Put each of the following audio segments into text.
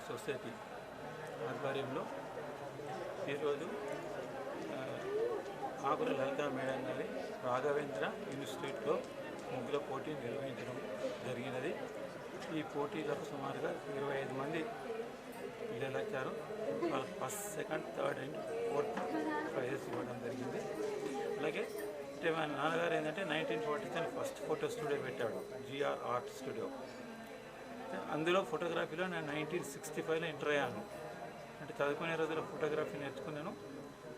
Society ఆధ్వర్యంలో ఈరోజు ఆకుల లలిత madam గారి రాఘవేంద్ర ఇన్స్టిట్యూట్లో ముగ్గుల పోటీ నిర్వహించడం జరిగినది. ఈ పోటీలకు సుమారుగా 25 మంది పిల్లలు వచ్చారు. వాళ్ళకి first, second, third and fourth prizes ఇవ్వడం జరిగింది. అలాగే అంటే మా నాన్నగారు ఏంటంటే 1947 ఫస్ట్ ఫోటో స్టూడియో పెట్టాడు, జిఆర్ ఆర్ట్ స్టూడియో. అందులో ఫోటోగ్రఫీలో నేను 1965లో ఎంటర్ అయ్యాను. అంటే చదువుకునే రోజుల్లో ఫోటోగ్రఫీ నేర్చుకున్నాను.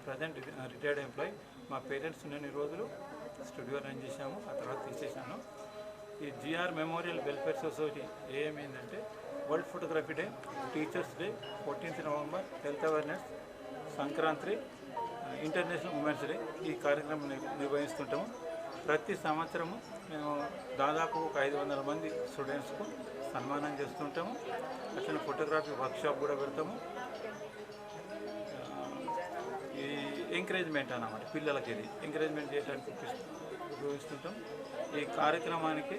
Present retired employee. మా పేరెంట్స్ ఉన్నన్ని రోజులు స్టూడియో రన్ చేశాము, ఆ తర్వాత తీసేసాను. ఈ జిఆర్ మెమోరియల్ వెల్ఫేర్ సొసైటీ ఏమైందంటే world photography day, teachers day, 14th November, health awareness, Sankranti, international women's day ఈ కార్యక్రమం నిర్వహిస్తుంటాము. ప్రతి సంవత్సరము మేము దాదాపు ఒక 500 మంది స్టూడెంట్స్కు సన్మానం చేస్తుంటాము. అట్లనే ఫోటోగ్రఫీ వర్క్షాప్ కూడా పెడతాము. ఈ ఎంకరేజ్మెంట్ అన్నమాట, పిల్లలకి ఇది ఎంకరేజ్మెంట్ చేయడానికి ఉపయోగిస్తుంటాం. ఈ కార్యక్రమానికి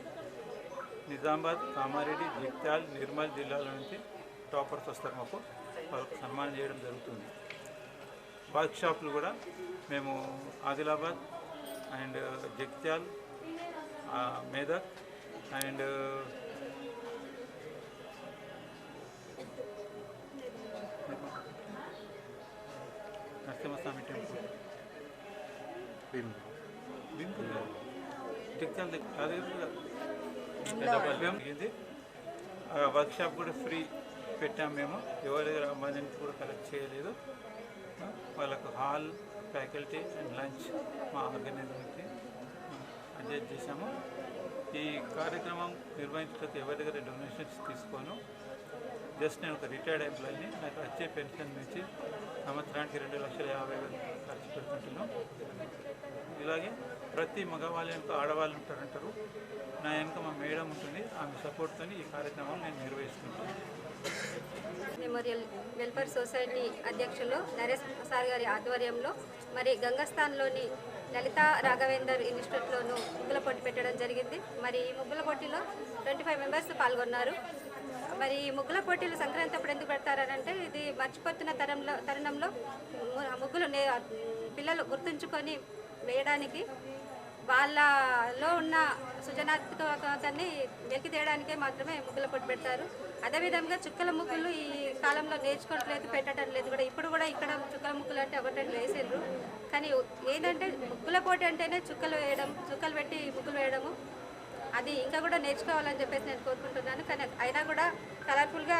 నిజామాబాద్, కామారెడ్డి, జగిత్యాల, నిర్మల్ జిల్లాల నుంచి టాపర్స్ వస్తారు. మాకు వాళ్ళకు సన్మానం చేయడం జరుగుతుంది. వర్క్షాప్లు కూడా మేము Adilabad and Jagtial, Medak and Narasimhaswamy temple, Jagtial జరిగింది. వర్క్షాప్ కూడా ఫ్రీ పెట్టాము మేము. ఎవరి మనీ కూడా కలెక్ట్ చేయలేదు. వాళ్ళకు హాల్, ఫ్యాకల్టీ అండ్ లంచ్ మా ఆర్గనైజేషన్కి అడ్జస్ట్ చేశాము. ఈ కార్యక్రమం నిర్వహించడానికి ఎవరి దగ్గర డొనేషన్స్ తీసుకోను. జస్ట్ నేను ఒక రిటైర్డ్ ఎంప్లాయీని. నాకు వచ్చే పెన్షన్ నుంచి సంవత్సరానికి 2,50,000 ఖర్చు పెడుతుంటున్నాం. ఇలాగే ప్రతి మగవాళ్ళ వెనుక ఆడవాళ్ళు ఉంటారంటారు. నా వెనుక మా మేడం ఉంటుంది. ఆమె సపోర్ట్తో ఈ కార్యక్రమం నేను నిర్వహిస్తుంటాను. మెమోరియల్ వెల్ఫేర్ సొసైటీ అధ్యక్షులు నరేష్ సార్ గారి ఆధ్వర్యంలో మరి గంగస్థాన్లోని లలిత రాఘవేందర్ ఇన్స్టిట్యూట్లోనూ ముగ్గుల పోటీ పెట్టడం జరిగింది. మరి ఈ ముగ్గుల పోటీలో 25 మెంబర్స్ పాల్గొన్నారు. మరి ఈ ముగ్గుల పోటీలు సంక్రాంతి అప్పుడు ఎందుకు పెడతారనంటే ఇది మర్చిపోతున్న తరుణంలో ముగ్గులు పిల్లలు గుర్తుంచుకొని వేయడానికి, వాళ్ళలో ఉన్న సృజనాత్మకతని వెలికి తీయడానికే మాత్రమే ముగ్గుల పోటీ పెడతారు. అదేవిధంగా చుక్కల ముగ్గులు ఈ కాలంలో నేర్చుకోవట్లేదు, పెట్టడం లేదు కూడా. ఇప్పుడు కూడా ఇక్కడ చుక్కల ముగ్గులు అంటే ఒకటి వేసిండ్రు. కానీ ఏంటంటే ముగ్గుల పోటీ అంటేనే చుక్కలు వేయడం, చుక్కలు పెట్టి ముగ్గులు వేయడము, అది ఇంకా కూడా నేర్చుకోవాలని చెప్పేసి నేను కోరుకుంటున్నాను. కానీ అయినా కూడా కలర్ఫుల్గా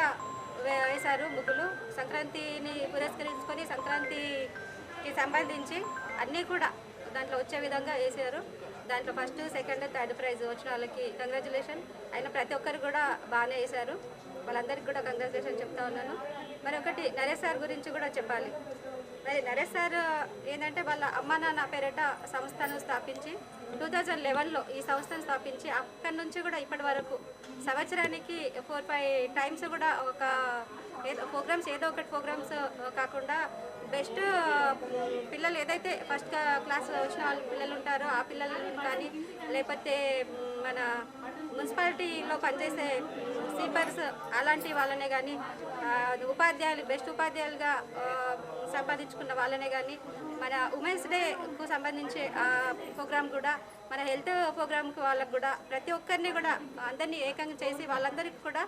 వేశారు ముగ్గులు. సంక్రాంతిని పురస్కరించుకొని సంక్రాంతికి సంబంధించి అన్నీ కూడా దాంట్లో వచ్చే విధంగా వేసారు. దాంట్లో ఫస్ట్, సెకండ్, థర్డ్ ప్రైజ్ వచ్చిన వాళ్ళకి కంగ్రాచులేషన్. అయినా ప్రతి ఒక్కరు కూడా బాగానే వేశారు. వాళ్ళందరికీ కూడా కంగ్రాచులేషన్ చెప్తా ఉన్నాను. మరి ఒకటి నరేష్ సార్ గురించి కూడా చెప్పాలి. మరి నరేష్ సార్ ఏంటంటే వాళ్ళ అమ్మా నాన్న పేరిట సంస్థను స్థాపించి 2011లో ఈ సంస్థను స్థాపించి అక్కడి నుంచి కూడా ఇప్పటి వరకు సంవత్సరానికి 4-5 టైమ్స్ కూడా ఒక ప్రోగ్రామ్స్, ఏదో ఒకటి ప్రోగ్రామ్స్ కాకుండా బెస్ట్ పిల్లలు ఏదైతే ఫస్ట్ క్లాస్ వచ్చిన వాళ్ళ పిల్లలు ఉంటారో ఆ పిల్లలు కానీ, లేకపోతే మన మున్సిపాలిటీలో పనిచేసే స్వీపర్స్ అలాంటి వాళ్ళనే కానీ, ఉపాధ్యాయులు బెస్ట్ ఉపాధ్యాయులుగా సంపాదించుకున్న వాళ్ళనే కానీ, మన ఉమెన్స్ డేకు సంబంధించి ఆ ప్రోగ్రామ్ కూడా, మన హెల్త్ ప్రోగ్రామ్కి వాళ్ళకు కూడా ప్రతి ఒక్కరిని కూడా అందరినీ ఏకంగా చేసి వాళ్ళందరికీ కూడా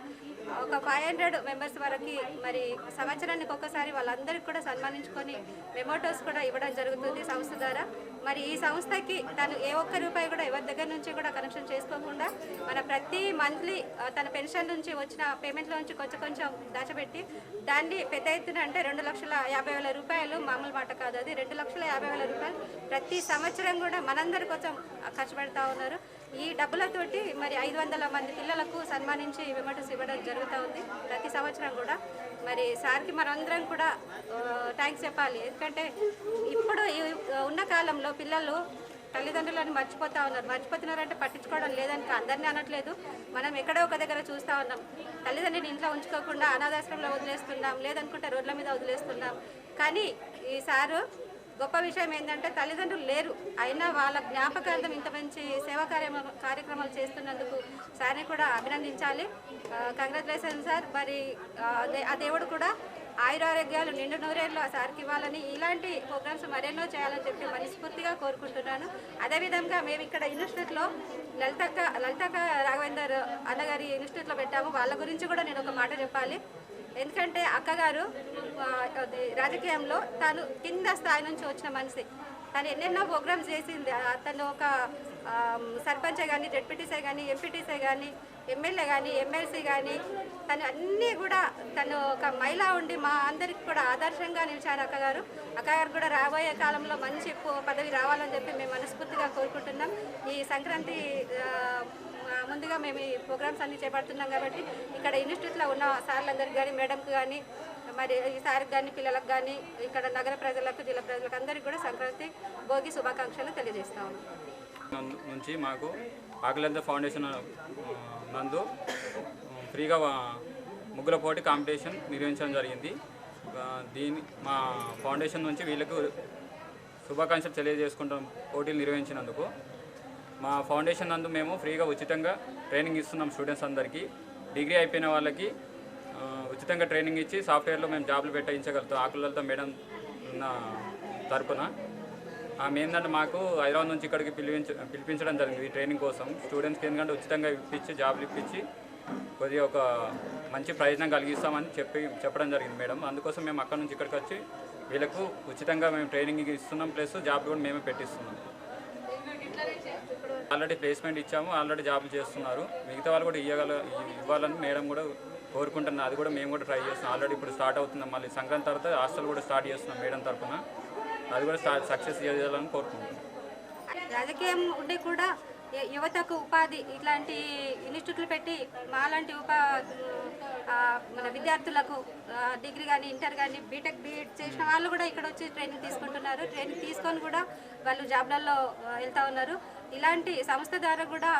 ఒక 500 మెంబర్స్ వరకు మరి సంవత్సరానికి ఒక్కసారి వాళ్ళందరికీ కూడా సన్మానించుకొని మెమోటోస్ కూడా ఇవ్వడం జరుగుతుంది సంస్థ ద్వారా. మరి ఈ సంస్థకి తను ఏ ఒక్క రూపాయి కూడా ఎవరి దగ్గర నుంచి కూడా కనెక్షన్ చేసుకోకుండా మన ప్రతి మంత్లీ తన పెన్షన్ నుంచి వచ్చిన పేమెంట్లో నుంచి కొంచెం కొంచెం దాచబెట్టి దాన్ని పెద్ద ఎత్తున అంటే 2,50,000 రూపాయలు, మామూలు మాట కాదు అది, 2,50,000 రూపాయలు ప్రతి సంవత్సరం కూడా మనందరి కోసం ఖర్చు పెడతా ఉన్నారు. ఈ డబ్బులతోటి మరి 500 మంది పిల్లలకు సన్మానించి మెమోటోస్ ఇవ్వడం జరుగుతూ ఉంది ప్రతి సంవత్సరం కూడా. మరి సార్కి మనందరం కూడా థ్యాంక్స్ చెప్పాలి. ఎందుకంటే ఇప్పుడు ఉన్న కాలంలో పిల్లలు తల్లిదండ్రులను మర్చిపోతూ ఉన్నారు. మర్చిపోతున్నారంటే పట్టించుకోవడం లేదని అందరినీ అనట్లేదు. మనం ఎక్కడో ఒక దగ్గర చూస్తూ ఉన్నాం, తల్లిదండ్రులను ఇంట్లో ఉంచుకోకుండా అనాథాశ్రమంలో వదిలేస్తున్నాం, లేదనుకుంటే రోడ్ల మీద వదిలేస్తున్నాం. కానీ ఈ సారు గొప్ప విషయం ఏంటంటే తల్లిదండ్రులు లేరు అయినా వాళ్ళ జ్ఞాపకార్థం ఇంత మంచి సేవా కార్యక్రమాలు చేస్తున్నందుకు సార్ని కూడా అభినందించాలి. Congratulation sir. మరి ఆ దేవుడు కూడా ఆయురారోగ్యాలు నిండు నూరేళ్ళు ఆ సార్కి ఇవ్వాలని, ఇలాంటి ప్రోగ్రామ్స్ మరెన్నో చేయాలని చెప్పి మనస్ఫూర్తిగా కోరుకుంటున్నాను. అదేవిధంగా మేము ఇక్కడ ఇన్స్టిట్యూట్లో లలితక్క రాఘవేందర్ అన్నగారి ఇన్స్టిట్యూట్లో పెట్టాము. వాళ్ళ గురించి కూడా నేను ఒక మాట చెప్పాలి. ఎందుకంటే అక్కగారు రాజకీయంలో తాను కింద స్థాయి నుంచి వచ్చిన మనిషి. తను ఎన్నెన్నో ప్రోగ్రామ్స్ చేసింది. తను ఒక సర్పంచ్ కానీ, జెడ్పీటీసీ కానీ, ఎంపీటీసీ కానీ, ఎమ్మెల్యే కానీ, ఎమ్మెల్సీ కానీ, తను అన్నీ కూడా తను ఒక మహిళ ఉండి మా అందరికి కూడా ఆదర్శంగా నిలిచారు అక్కగారు. అక్కగారు కూడా రాబోయే కాలంలో మంచి పదవి రావాలని చెప్పి మేము మనస్ఫూర్తిగా కోరుకుంటున్నాం. ఈ సంక్రాంతి ముందుగా మేము ఈ ప్రోగ్రామ్స్ అన్నీ చేపడుతున్నాం కాబట్టి ఇక్కడ ఇన్స్టిట్యూట్లో ఉన్న సార్లందరికీ కానీ, మేడంకి కానీ, మరి ఈ సార్కి కానీ, పిల్లలకు కానీ, ఇక్కడ నగర ప్రజలకు, జిల్లా ప్రజలకు అందరికీ కూడా సంక్రాంతి భోగి శుభాకాంక్షలు తెలియజేస్తా ఉన్నాం. నుంచి మాకు ఆకులంత ఫౌండేషన్ నందు ఫ్రీగా ముగ్గుల పోటీ కాంపిటీషన్ నిర్వహించడం జరిగింది. మా ఫౌండేషన్ నుంచి వీళ్ళకు శుభాకాంక్షలు తెలియజేసుకుంటాం పోటీలు నిర్వహించినందుకు. మా ఫౌండేషన్ నందు మేము ఫ్రీగా ఉచితంగా ట్రైనింగ్ ఇస్తున్నాం స్టూడెంట్స్ అందరికీ. డిగ్రీ అయిపోయిన వాళ్ళకి ఉచితంగా ట్రైనింగ్ ఇచ్చి సాఫ్ట్వేర్లో మేము జాబ్లు పెట్టించగలుగుతాం. ఆకులతో మేడం ఉన్న తరపున ఆమె ఏంటంటే మాకు హైదరాబాద్ నుంచి ఇక్కడికి పిలిపించడం జరిగింది ఈ ట్రైనింగ్ కోసం. స్టూడెంట్స్కి ఎందుకంటే ఉచితంగా ఇప్పించి జాబ్లు ఇప్పించి కొద్దిగా ఒక మంచి ప్రయోజనం కలిగిస్తామని చెప్పడం జరిగింది మేడం. అందుకోసం మేము అక్కడ నుంచి ఇక్కడికి వచ్చి వీళ్ళకు ఉచితంగా మేము ట్రైనింగ్ ఇస్తున్నాం, ప్లస్ జాబ్ కూడా మేమే పెట్టిస్తున్నాం. ఆల్రెడీ ప్లేస్మెంట్ ఇచ్చాము, ఆల్రెడీ జాబులు చేస్తున్నారు. మిగతా వాళ్ళు కూడా ఇవ్వాలని మేడం కూడా కోరుకుంటున్నాను. అది కూడా మేము కూడా ట్రై చేస్తున్నాం. ఆల్రెడీ ఇప్పుడు స్టార్ట్ అవుతున్నాం. మళ్ళీ సంక్రాంతి తర్వాత హాస్టల్ కూడా స్టార్ట్ చేస్తున్నాం మేడం తరఫున. అది కూడా సక్సెస్ చేయాలని కోరుకుంటున్నాం. రాజకీయం ఉండి కూడా యువతకు ఉపాధి ఇట్లాంటి ఇన్స్టిట్యూట్లు పెట్టి మాలాంటి మన విద్యార్థులకు డిగ్రీ కానీ, ఇంటర్ కానీ, బీటెక్ బీఎడ్ చేసిన వాళ్ళు కూడా ఇక్కడ వచ్చి ట్రైనింగ్ తీసుకుంటున్నారు. ట్రైనింగ్ తీసుకొని కూడా వాళ్ళు జాబ్లలో వెళ్తూ ఉన్నారు. ఇలాంటి సంస్థ ద్వారా కూడా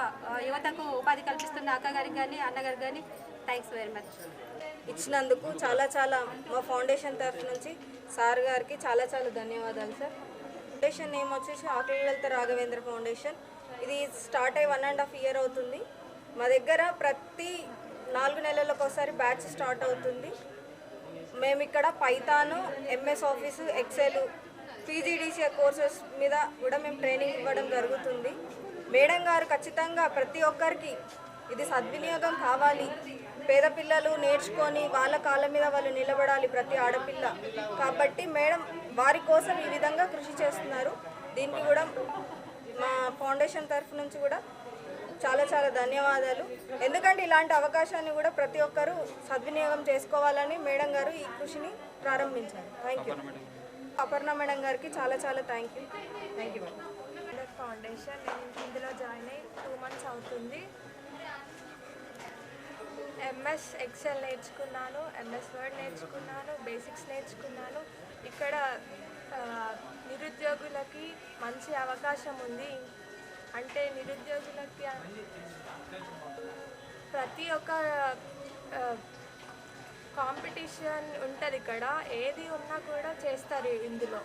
యువతకు ఉపాధి కల్పిస్తున్న అక్కగారికి కానీ, అన్నగారికి కానీ థ్యాంక్స్ వెరీ మచ్. ఇచ్చినందుకు చాలా మా ఫౌండేషన్ తరఫు నుంచి సార్ గారికి చాలా ధన్యవాదాలు సార్. ఫౌండేషన్ నేమ్ వచ్చేసి ఆకులలత రాఘవేంద్ర ఫౌండేషన్. ఇది స్టార్ట్ అయ్యి 1.5 year అవుతుంది. మా దగ్గర ప్రతి 4 నెలలకు ఒకసారి బ్యాచ్ స్టార్ట్ అవుతుంది. మేము ఇక్కడ python, MS office, excel, PGDC courses మీద కూడా మేము ట్రైనింగ్ ఇవ్వడం జరుగుతుంది. మేడం గారు ఖచ్చితంగా ప్రతి ఒక్కరికి ఇది సద్వినియోగం కావాలి. పేద పిల్లలు నేర్చుకొని వాళ్ళ కాళ్ళ మీద వాళ్ళు నిలబడాలి, ప్రతి ఆడపిల్ల. కాబట్టి మేడం వారి కోసం ఈ విధంగా కృషి చేస్తున్నారు. దీనికి కూడా మా ఫౌండేషన్ తరఫు నుంచి కూడా చాలా ధన్యవాదాలు. ఎందుకంటే ఇలాంటి అవకాశాన్ని కూడా ప్రతి ఒక్కరూ సద్వినియోగం చేసుకోవాలని మేడం గారు ఈ కృషిని ప్రారంభించారు. Thank you. అపర్ణ మేడం గారికి చాలా థ్యాంక్ యూ మేడం. ఫౌండేషన్ నేను ఇందులో జాయిన్ అయ్యి 2 months అవుతుంది. ఎంఎస్ ఎక్సెల్ నేర్చుకున్నాను, ఎంఎస్ వర్డ్ నేర్చుకున్నాను, బేసిక్స్ నేర్చుకున్నాను. ఇక్కడ నిరుద్యోగులకి మంచి అవకాశం ఉంది. అంటే నిరుద్యోగులకి ప్రతి ఒక్క కాంపిటీషన్ ఉంటుంది ఇక్కడ. ఏది ఉన్నా కూడా చేస్తారు ఇందులో.